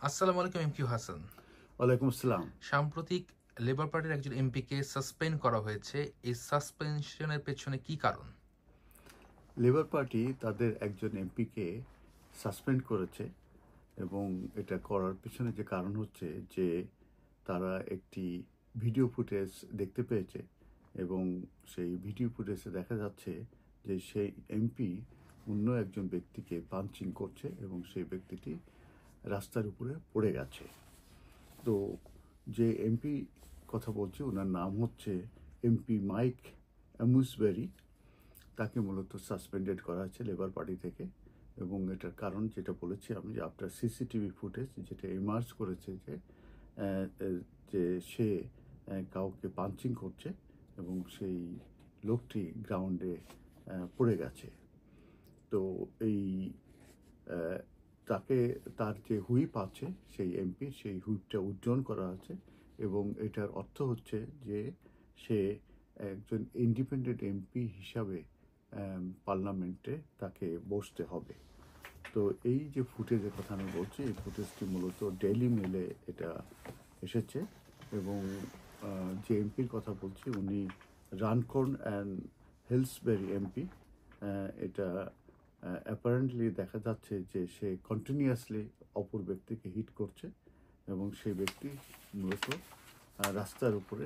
আসসালামু আলাইকুম এমকিউ হাসান। ওয়ালাইকুম আসসালাম। সাম্প্রতিক লেবার পার্টির একজন এমপিকে সাসপেন্ড করা হয়েছে। এই সাসপেনশনের পেছনে কি কারণ? লেবার পার্টি তাদের একজন এমপিকে সাসপেন্ড করেছে এবং এটা করার পিছনে যে কারণ হচ্ছে যে তারা একটি ভিডিও ফুটেজ দেখতে পেয়েছে এবং সেই ভিডিও ফুটেজে দেখা যাচ্ছে যে সেই এমপি অন্য একজন ব্যক্তিকে পাঞ্চিং করছে এবং সেই ব্যক্তিটি রাস্তার উপরে পড়ে গেছে। তো যে এমপি কথা বলছি ওনার নাম হচ্ছে এমপি মাইক অ্যামুসবেরি। তাকে মূলত সাসপেন্ডেড করা হয়েছে লেবার পার্টি থেকে এবং এটার কারণ যেটা বলেছি আমি যে আফটার সিসিটিভি ফুটেজ যেটা ইমার্জ করেছে যে সে কাউকে পাঞ্চিং করছে এবং সেই লোকটি গ্রাউন্ডে পড়ে গেছে। তো এই তাকে তার যে হুইপ আছে সেই এমপি সেই হুইপটা উজ্জ্বল করা আছে এবং এটার অর্থ হচ্ছে যে সে একজন ইন্ডিপেন্ডেন্ট এমপি হিসাবে পার্লামেন্টে তাকে বসতে হবে। তো এই যে ফুটেজের কথা আমি বলছি এই ফুটেজটি মূলত ডেইলি মেলে এটা এসেছে এবং যে এমপির কথা বলছি উনি রানকর্ন অ্যান্ড হিলসবেরি এমপি। এটা অ্যাপারেন্টলি দেখা যাচ্ছে যে সে কন্টিনিউয়াসলি অপর ব্যক্তিকে হিট করছে এবং সেই ব্যক্তি মূলত রাস্তার উপরে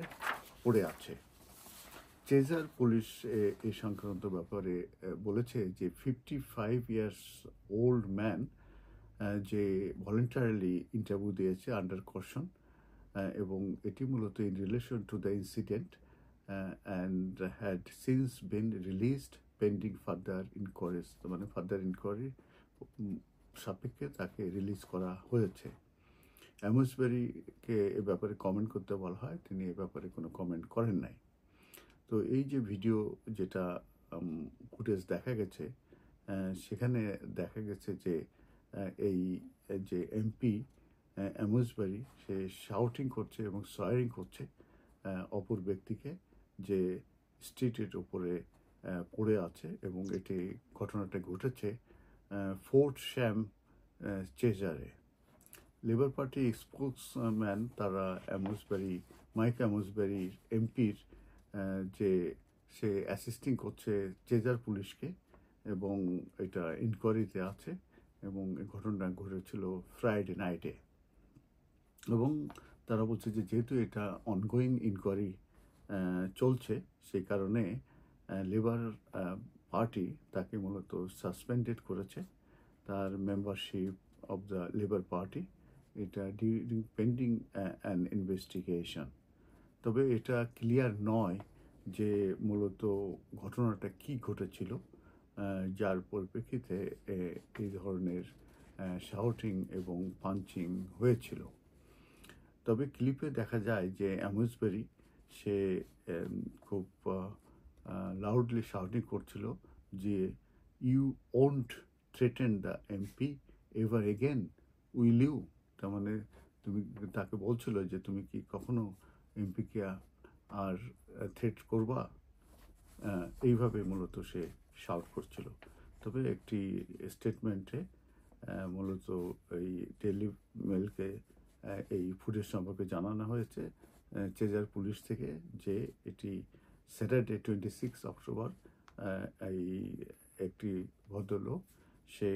পড়ে আছে। চেজার পুলিশ এই সংক্রান্ত ব্যাপারে বলেছে যে 55 ইয়ার্স ওল্ড ম্যান যে ভলেন্টারিলি ইন্টারভিউ দিয়েছে আন্ডার কশন এবং এটি মূলত in relation to the incident and had since been released pending further enquiries, মানে ফার্দার ইনকোয়ারি সাপেক্ষে তাকে রিলিজ করা হয়েছে। অ্যামুসবেরিকে এ ব্যাপারে কমেন্ট করতে বলা হয়, তিনি এ ব্যাপারে কোনো কমেন্ট করেন নাই। তো এই যে ভিডিও যেটা ফুটেজ দেখা গেছে সেখানে দেখা গেছে যে এই যে এমপি অ্যামুসবেরি সে শাউটিং করছে এবং সয়ারিং করছে অপর ব্যক্তিকে যে স্ট্রিটের উপরে পড়ে আছে এবং এটি ঘটনাটা ঘটেছে ফোর্ট শ্যাম চেজারে। লেবার পার্টি স্পোক্সম্যান তারা মাইক অ্যামুসবেরি এমপির যে সে অ্যাসিস্টিং করছে চেজার পুলিশকে এবং এটা ইনকোয়ারিতে আছে এবং এই ঘটনাটা ঘটেছিল ফ্রাইডে নাইটে এবং তারা বলছে যে যেহেতু এটা অনগোয়িং ইনকোয়ারি চলছে সেই কারণে লেবার পার্টি তাকে মূলত সাসপেন্ডেড করেছে তার membership of the labour party, এটা ডিউরিং পেন্ডিং অ্যান ইনভেস্টিগেশন। তবে এটা ক্লিয়ার নয় যে মূলত ঘটনাটা কি ঘটেছিল যার পরিপ্রেক্ষিতে এই ধরনের শাউটিং এবং পাঞ্চিং হয়েছিল। তবে ক্লিপে দেখা যায় যে অ্যামুসবেরি সে খুব লাউডলি শাউটিং করছিল যে you won't threaten the MP ever again will you, তার মানে তুমি তাকে বলছিল যে তুমি কি কখনো এমপিকে আর থ্রেট করবা, এইভাবে মূলত সে শাউট করছিল। তবে একটি স্টেটমেন্টে মূলত এই ডেইলি মেলকে এই ফুটেজ সম্পর্কে জানানো হয়েছে চেজার পুলিশ থেকে যে এটি স্যাটারডে 26 অক্টোবর এই একটি ভদ্রলোক সে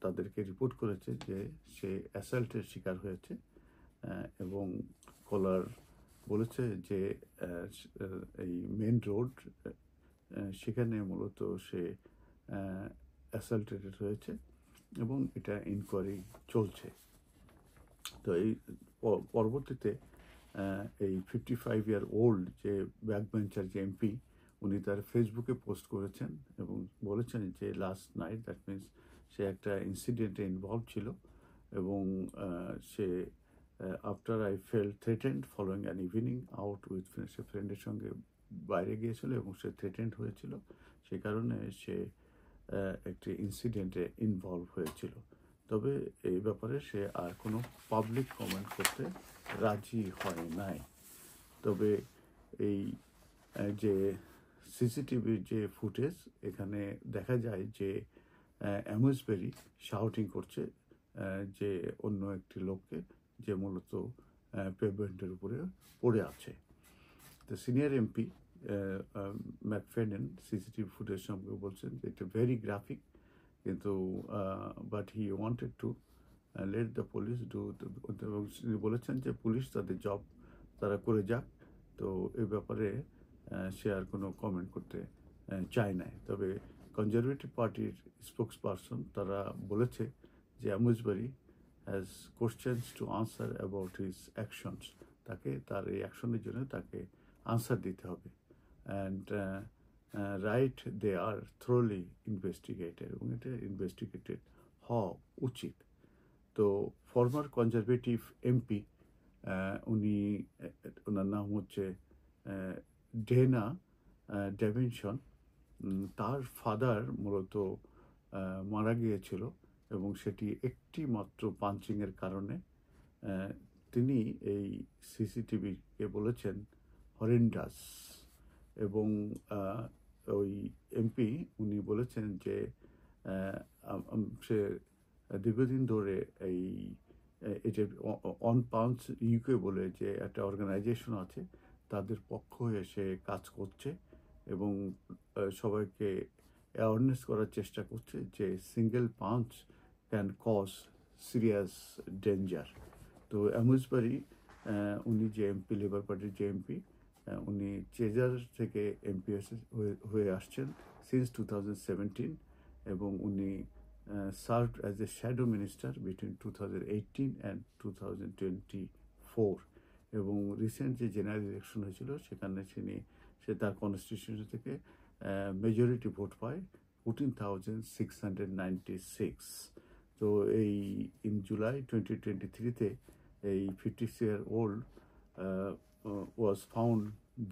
তাদেরকে রিপোর্ট করেছে যে সে অ্যাসাল্টের শিকার হয়েছে এবং কলার বলেছে যে এই মেন রোড সেখানে মূলত সে অ্যাসাল্টেড হয়েছে এবং এটা ইনকোয়ারি চলছে। তো এই পরবর্তীতে এই 55 ইয়ার ওল্ড যে ব্যাকবেঞ্চার যে এমপি উনি তার ফেসবুকে পোস্ট করেছেন এবং বলেছেন যে লাস্ট নাইট দ্যাট মিনস সে একটা ইনসিডেন্টে ইনভলভ ছিল এবং সে after I felt threatened following an evening out with সে ফ্রেন্ডের সঙ্গে বাইরে গিয়েছিল এবং সে থ্রেটেন্ড হয়েছিল, সে কারণে সে একটি ইনসিডেন্টে ইনভলভ হয়েছিল। তবে এই ব্যাপারে সে আর কোনো পাবলিক কমেন্ট করতে রাজি হয় নাই। তবে এই যে সিসিটিভির যে ফুটেজ এখানে দেখা যায় যে অ্যামুসবেরি শাউটিং করছে যে অন্য একটি লোককে, যে মূলত পেভমেন্টের উপরে পড়ে আছে। তো সিনিয়র এমপি ম্যাকফেডেন সিসিটিভি ফুটেজ সম্পর্কে বলছেন যে এটা ভেরি গ্রাফিক, কিন্তু but he wanted to let the police do, এবং তিনি বলেছেন যে পুলিশ তাদের জব তারা করে যাক। তো এই ব্যাপারে সে আর কোনো কমেন্ট করতে চায় না। তবে কনজারভেটিভ পার্টির স্পোক্সপারসন তারা বলেছে যে Amesbury has questions to answer about his actions, তাকে তার এই অ্যাকশনের জন্য তাকে আনসার দিতে হবে। And right they are thoroughly investigated, এবং এটা ইনভেস্টিগেটেড হওয়া উচিত। তো ফর্মার কনজারভেটিভ এমপি, উনি ওনার নাম হচ্ছে ডেনা ডেভিনসন, তার ফাদার মূলত মারা গিয়েছিল, এবং সেটি একটি মাত্র পাঞ্চিংয়ের কারণে। তিনি এই সিসিটিভিকে বলেছেন হরেন্ডাস, এবং ওই এমপি উনি বলেছেন যে সে দীর্ঘদিন ধরে এটা অন পাঞ্চ ইউকে বলে যে একটা অর্গানাইজেশন আছে, তাদের পক্ষ হয়ে সে কাজ করছে এবং সবাইকে অ্যাওয়ারনেস করার চেষ্টা করছে যে single punch can cause serious danger. তো অ্যামুজবারি উনি যে এমপি, লেবার পার্টির যে এমপি, উনি চেজার থেকে এমপি হয়ে আসছেন সিন্স 2017, এবং উনি served as a shadow minister between 2018 and 2024, এবং রিসেন্ট যে জেনারেল ইলেকশন হয়েছিল সেখানে সে তার কনস্টিটিউশন থেকে মেজরিটি ভোট পায় 14,696। তো এই ইন জুলাই 2023-তে এই 56-year-old was found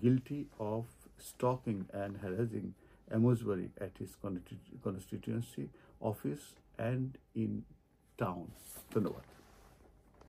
guilty of stalking and harassing Amosbury at his constituency office and in town. ধন্যবাদ।